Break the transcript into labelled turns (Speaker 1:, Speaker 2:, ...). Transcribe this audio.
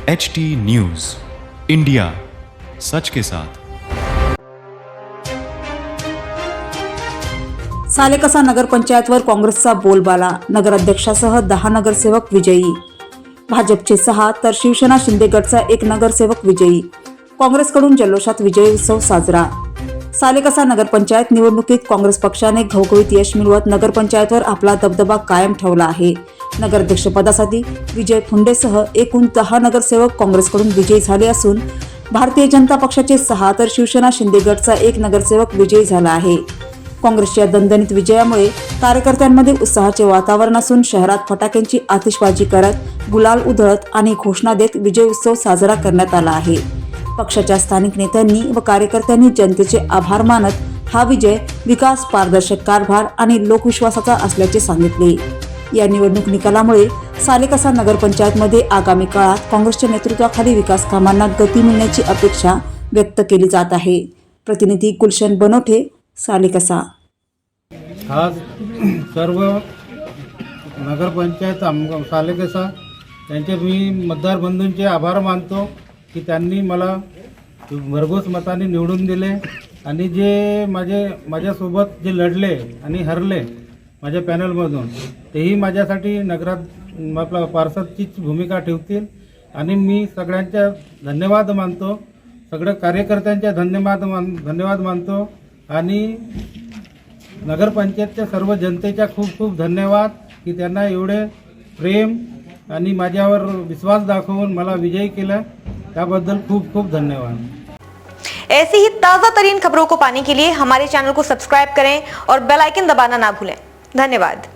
Speaker 1: HD news India, सच के साथ।
Speaker 2: सालेकसा नगरपंचायतवर काँग्रेसचा बोलबाला, नगराध्यक्षासह 10 नगरसेवक विजयी। भाजपचे 6 तर शिवसेना शिंदे गटचा 1 नगरसेवक विजयी। काँग्रेसकडून जल्लोषात विजय उत्सव साजरा। सालेकसा नगरपंचायत निवडणुकीत काँग्रेस पक्षाने घवघवीत यश मिळवत नगरपंचायतवर आपला दबदबा कायम ठेवला आहे। नगराध्यक्षपदासाठी विजय फुंडेसह एकूण 10 नगरसेवक काँग्रेसकडून विजयी झाले असून भारतीय जनता पक्षाचे 6 तर शिवसेना शिंदे गटचा 1 नगरसेवक विजयी झाला आहे। काँग्रेसच्या दणदणीत विजयामुळे कार्यकर्त्यांमध्ये उत्साहाचे वातावरण असून शहरात फटाक्यांची आतिषबाजी करत, गुलाल उधळत आणि घोषणा देत विजय उत्सव साजरा करण्यात आला आहे। पक्षाच्या स्थानिक नेत्यांनी व कार्यकर्त्यांनी जनतेचे आभार मानत हा विजय विकास, पारदर्शक कारभार आणि लोकविश्वासाचा असल्याचे सांगितले। या निवडणूक निकालामुळे सालेकसा नगरपंचायतमध्ये आगामी काळात काँग्रेसच्या नेतृत्वाखाली विकास कामांना गती मिळण्याची अपेक्षा व्यक्त केली जात आहे। प्रतिनिधी गुलशन बनोटे, सालेकसा।
Speaker 3: आज सर्व नगरपंचायत सालेकसा त्यांचे मी मतदार बंधूंचे आभार मानतो की त्यांनी मला भरघोस मताने निवडून दिले आणि जे माझ्यासोबत जे लढले आणि हरले माझ्या पॅनलमधून, तेही माझ्यासाठी नगरात आपला पार्षदचीच भूमिका ठेवतील आणि मी सगळ्यांच्या धन्यवाद मानतो, सगळ्या कार्यकर्त्यांच्या धन्यवाद मानतो आणि नगरपंचायतच्या सर्व जनतेच्या खूप खूप धन्यवाद की त्यांना एवढे प्रेम आणि माझ्यावर विश्वास दाखवून मला विजयी केला, त्याबद्दल खूप खूप धन्यवाद।
Speaker 4: ऐसी ही ताज़ा तरीन खबरों को पाने के लिए हमारे चैनल को सब्सक्राइब करें और बेल आइकन दबाना ना भूलें। धन्यवाद।